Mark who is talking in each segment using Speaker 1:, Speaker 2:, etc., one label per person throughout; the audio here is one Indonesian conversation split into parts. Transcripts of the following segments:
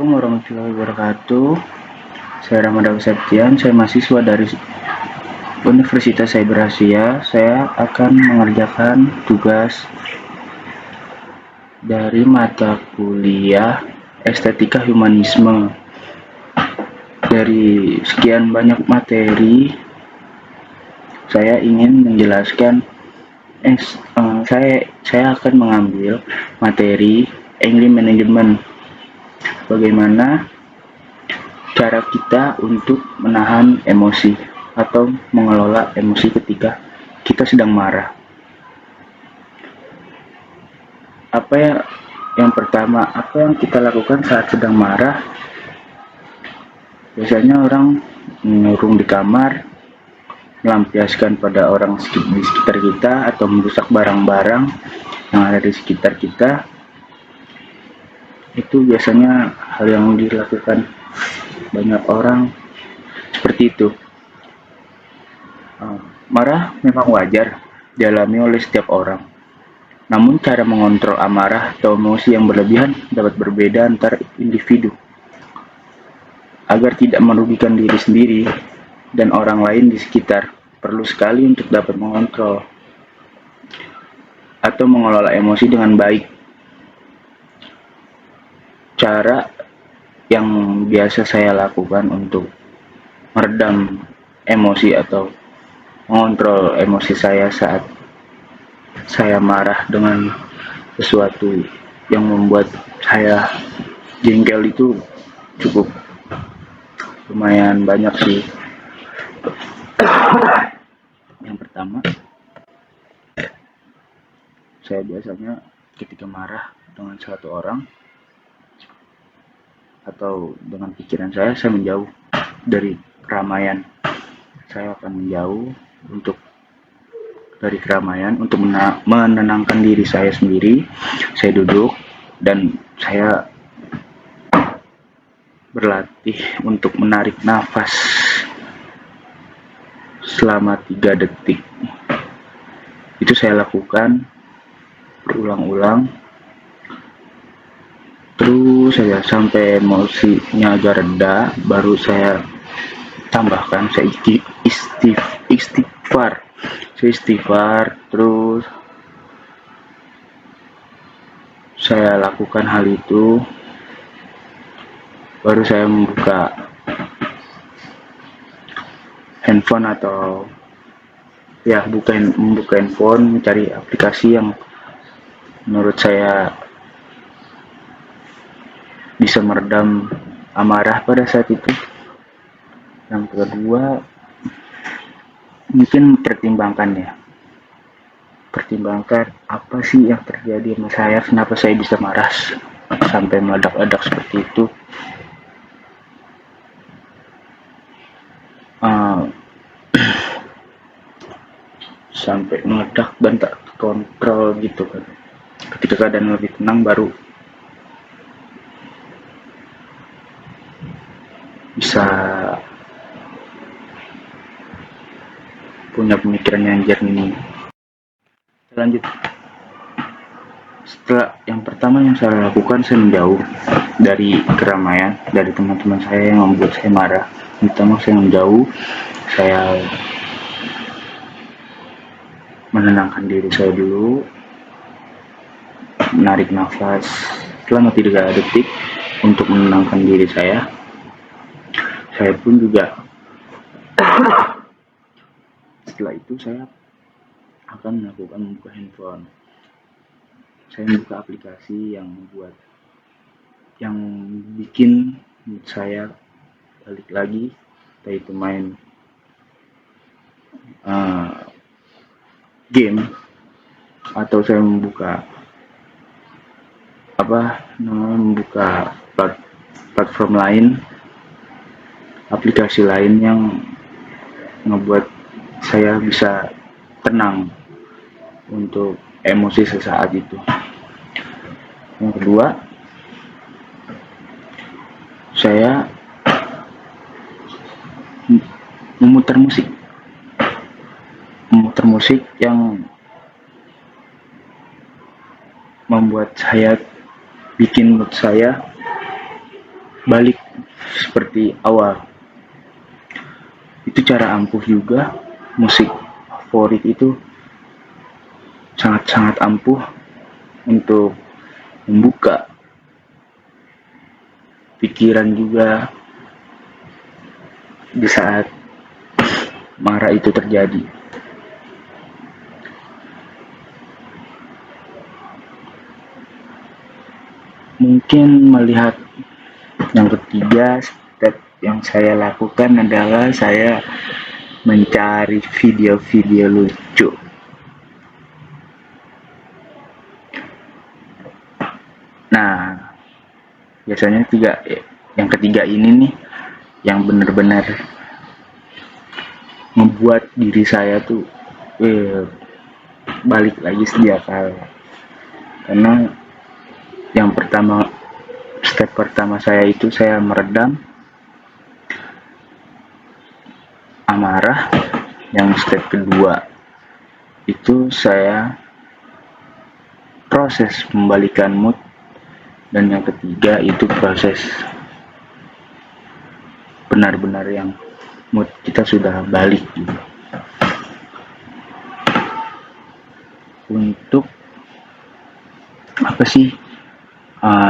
Speaker 1: Assalamualaikum warahmatullahi wabarakatuh. Saya Ramadhan Septian, saya mahasiswa dari Universitas Cyber Asia. Saya akan mengerjakan tugas dari mata kuliah Estetika Humanisme. Dari sekian banyak materi, saya ingin menjelaskan saya akan mengambil materi English Management. Bagaimana cara kita untuk menahan emosi atau mengelola emosi ketika kita sedang marah. Yang pertama, apa yang kita lakukan saat sedang marah? Biasanya orang mengurung di kamar, melampiaskan pada orang di sekitar kita, atau merusak barang-barang yang ada di sekitar kita. Itu biasanya hal yang dilakukan banyak orang seperti itu. Marah memang wajar dialami oleh setiap orang. Namun cara mengontrol amarah atau emosi yang berlebihan dapat berbeda antar individu. Agar tidak merugikan diri sendiri dan orang lain di sekitar, perlu sekali untuk dapat mengontrol atau mengelola emosi dengan baik. Cara yang biasa saya lakukan untuk meredam emosi atau mengontrol emosi saya saat saya marah dengan sesuatu yang membuat saya jengkel itu cukup lumayan banyak sih. Yang pertama, saya biasanya ketika marah dengan suatu orang atau dengan pikiran saya menjauh dari keramaian. Saya akan menjauh dari keramaian untuk menenangkan diri saya sendiri. Saya duduk dan saya berlatih untuk menarik nafas selama 3 detik. Itu saya lakukan berulang-ulang, terus saya sampai emosinya agak reda, baru saya tambahkan, saya istighfar, terus saya lakukan hal itu, baru saya membuka handphone atau membuka handphone, mencari aplikasi yang menurut saya bisa meredam amarah pada saat itu. Yang kedua, mungkin pertimbangkan apa sih yang terjadi sama saya, kenapa saya bisa marah sampai meledak-ledak seperti itu. Sampai meledak dan tak kontrol gitu kan. Ketika keadaan lebih tenang, baru bisa punya pemikiran yang jernih. Lanjut. Setelah yang pertama yang saya lakukan, saya menjauh dari keramaian, dari teman-teman saya yang membuat saya marah. Pertama saya menjauh, saya menenangkan diri saya dulu, menarik nafas selama 3 detik untuk menenangkan diri saya. Saya pun juga setelah itu saya akan membuka handphone. Saya membuka aplikasi yang bikin mood saya balik lagi, yaitu main game, atau saya membuka platform lain, aplikasi lain yang ngebuat saya bisa tenang untuk emosi sesaat itu. Yang kedua, saya memutar musik yang membuat saya, bikin mood saya balik seperti awal. Itu cara ampuh juga. Musik favorit itu sangat-sangat ampuh untuk membuka pikiran juga di saat marah itu terjadi. Mungkin melihat yang ketiga, step yang saya lakukan adalah saya mencari video-video lucu. Nah, biasanya yang ketiga ini nih yang benar-benar membuat diri saya tuh balik lagi sedia kala. Karena yang pertama, step pertama saya itu saya meredam amarah. Yang step kedua itu saya proses membalikan mood, dan yang ketiga itu proses benar-benar yang mood kita sudah balik gitu. Untuk apa sih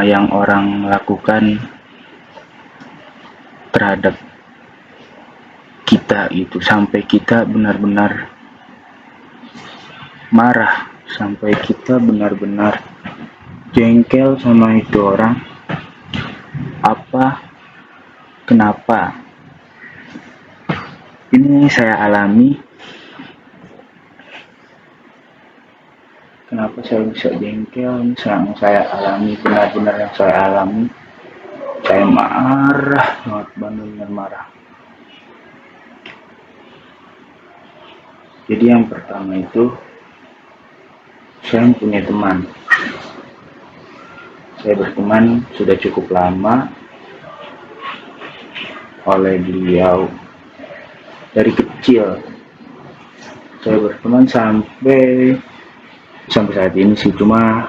Speaker 1: yang orang lakukan terhadap kita itu sampai kita benar-benar marah, sampai kita benar-benar jengkel sama itu orang? Kenapa? Ini saya alami. Kenapa saya bisa jengkel? Misalnya saya alami, benar-benar yang saya alami, saya marah banget, benar-benar marah. Jadi yang pertama itu, saya punya teman. Saya berteman sudah cukup lama oleh beliau dari kecil. Saya berteman sampai saat ini sih, cuma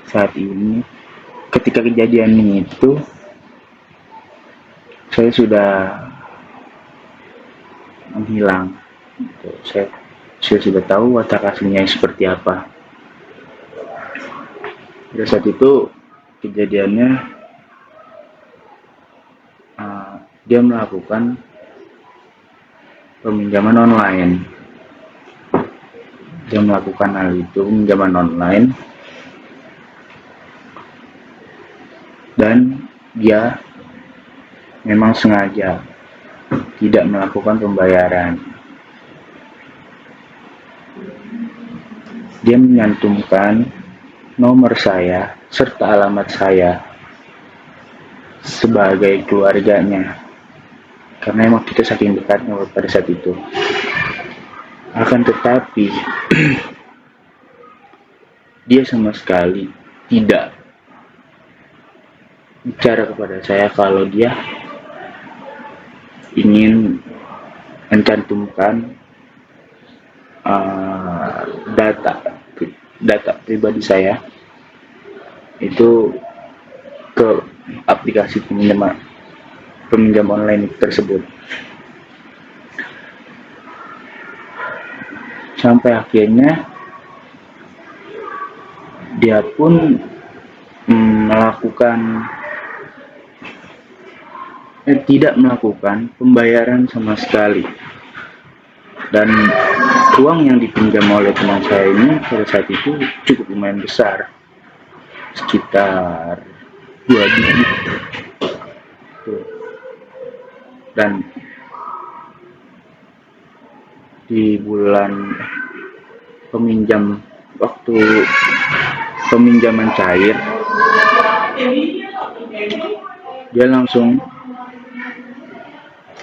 Speaker 1: saat ini ketika kejadian itu saya sudah menghilang. Saya sudah tahu watak aslinya seperti apa. Pada saat itu kejadiannya dia melakukan peminjaman online. Dia melakukan hal itu, peminjaman online, dan dia memang sengaja tidak melakukan pembayaran. Dia menyantumkan nomor saya serta alamat saya sebagai keluarganya, karena emang kita saking dekatnya pada saat itu. Akan tetapi dia sama sekali tidak bicara kepada saya kalau dia ingin mencantumkan data pribadi saya itu ke aplikasi peminjam online tersebut. Sampai akhirnya dia pun tidak melakukan pembayaran sama sekali. Dan uang yang dipinjam oleh teman saya ini pada saat itu cukup lumayan besar, sekitar 2 digit. Dan di bulan waktu peminjaman cair, dia langsung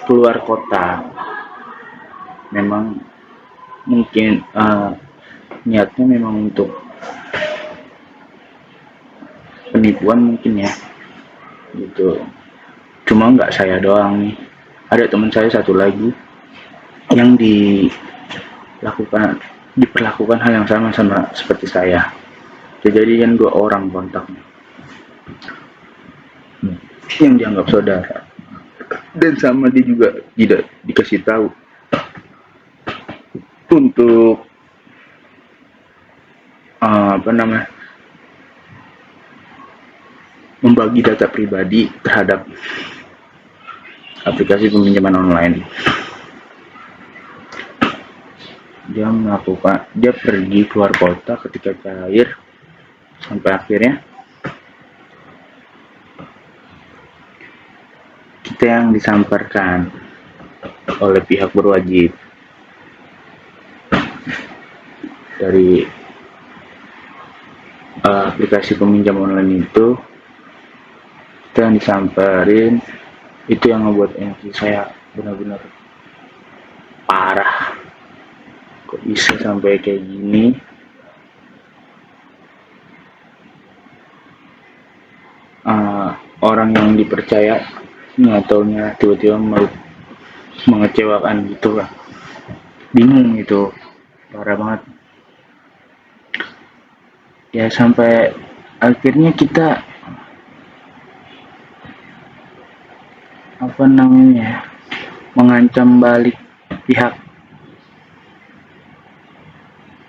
Speaker 1: keluar kota. Memang mungkin niatnya memang untuk penipuan mungkin ya gitu. Cuma nggak saya doang nih, ada teman saya satu lagi yang diperlakukan hal yang sama seperti saya. Jadi kan 2 orang kontaknya. yang dianggap saudara, dan sama dia juga tidak dikasih tahu untuk apa namanya, membagi data pribadi terhadap aplikasi peminjaman online. Dia pergi keluar kota ketika cair, sampai akhirnya kita yang disamparkan oleh pihak berwajib dari aplikasi peminjam online itu. Kita yang disamperin, itu yang membuat emosi saya benar-benar parah. Kok bisa sampai kayak gini? Orang yang dipercaya nggak taunya tiba-tiba mengecewakan gitu lah. Bingung itu, parah banget. Ya sampai akhirnya kita apa namanya, mengancam balik pihak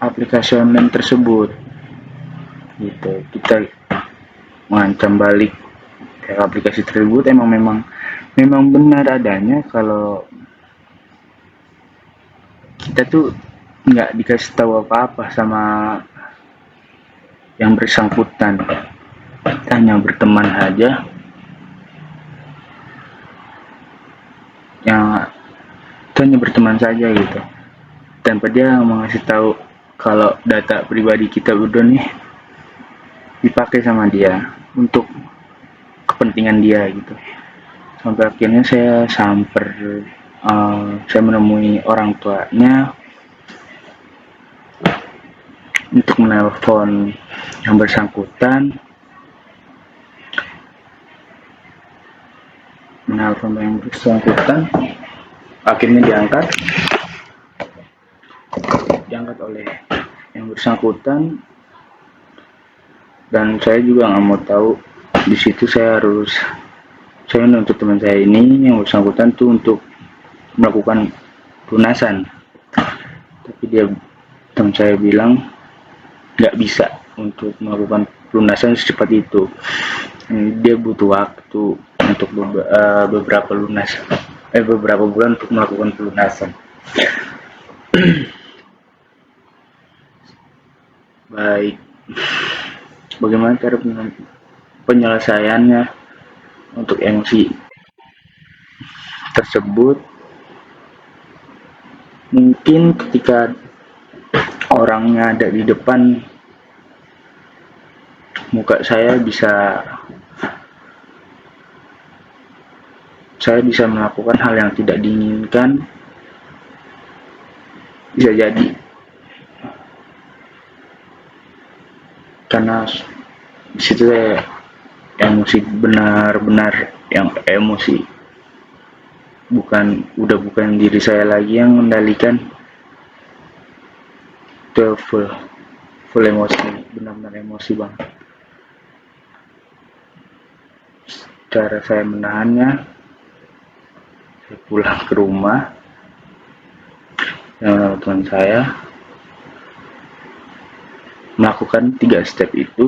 Speaker 1: aplikasi online tersebut gitu. Kita mengancam balik pihak aplikasi tersebut. Memang benar adanya kalau kita tuh nggak dikasih tahu apa-apa sama yang bersangkutan. Kita hanya berteman aja, yang kita hanya berteman saja gitu, tanpa dia mengasih tahu kalau data pribadi kita udah nih dipakai sama dia untuk kepentingan dia gitu. Sampai akhirnya saya menemui orang tuanya untuk menelpon yang bersangkutan. Akhirnya diangkat oleh yang bersangkutan, dan saya juga nggak mau tahu. Di situ saya menuntut teman saya ini yang bersangkutan tuh untuk melakukan lunasan, tapi teman saya bilang nggak bisa untuk melakukan lunasan secepat itu. Dia butuh waktu untuk beberapa bulan untuk melakukan pelunasan. Baik, bagaimana cara penyelesaiannya untuk emosi tersebut? Mungkin ketika orangnya ada di depan muka saya bisa melakukan hal yang tidak diinginkan. Bisa jadi karena di situ saya emosi, benar-benar yang emosi, bukan diri saya lagi yang mengendalikan. Itu full emosi, benar-benar emosi banget. Cara saya menahannya, saya pulang ke rumah dengan teman saya, melakukan 3 step itu: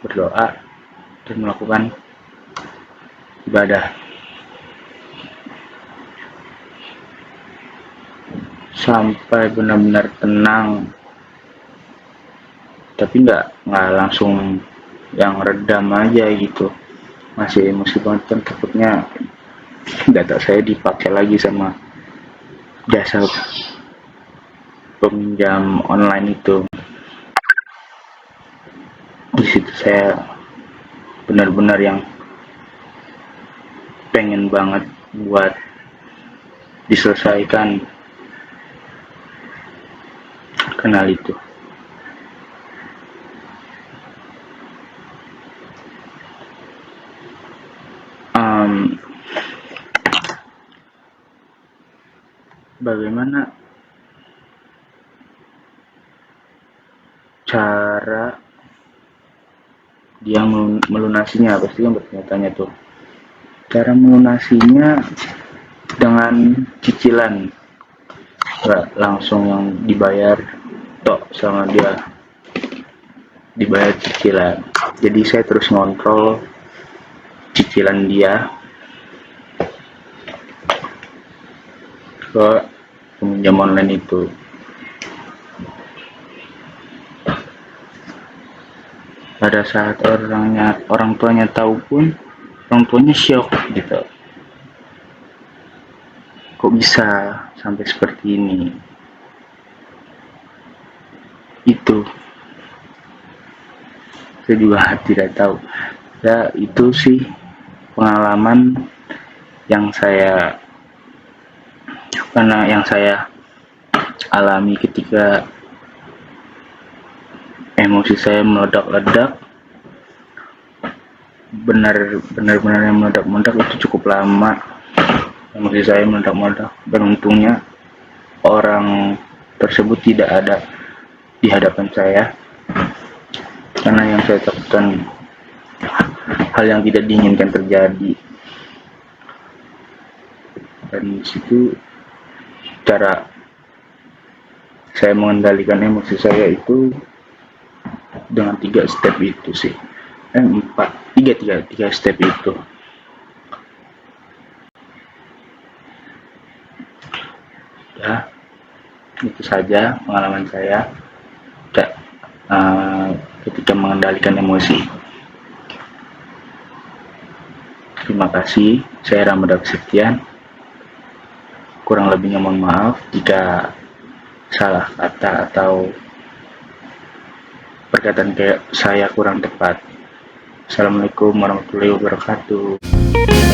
Speaker 1: berdoa dan melakukan ibadah, sampai benar-benar tenang. Tapi nggak langsung yang redam aja gitu, masih emosi banget kan, takutnya data saya dipakai lagi sama jasa peminjam online itu. Di situ saya benar-benar yang pengen banget buat diselesaikan kenal itu. Bagaimana cara dia melunasinya, pasti kan bertanya-tanya tuh. Cara melunasinya dengan cicilan, nggak langsung yang dibayar tok sama dia, dibayar cicilan. Jadi saya terus ngontrol cicilan dia ke peminjam online itu. Pada saat orang tuanya tahu pun, orang tuanya shock gitu. Kok bisa sampai seperti ini? Itu saya juga tidak tahu. Ya itu sih pengalaman yang saya alami ketika emosi saya meledak-ledak, benar-benar yang meledak-meledak itu cukup lama. Emosi saya meledak-meledak, dan untungnya orang tersebut tidak ada di hadapan saya, karena yang saya takutkan hal yang tidak diinginkan terjadi. Dan disitu cara saya mengendalikan emosi saya itu dengan 3 step itu sih. 3 step itu. Ya, itu saja pengalaman saya ketika mengendalikan emosi. Terima kasih, saya Ramadan Septian. Kurang lebihnya mohon maaf jika salah kata atau perkataan kayak saya kurang tepat. Assalamualaikum warahmatullahi wabarakatuh.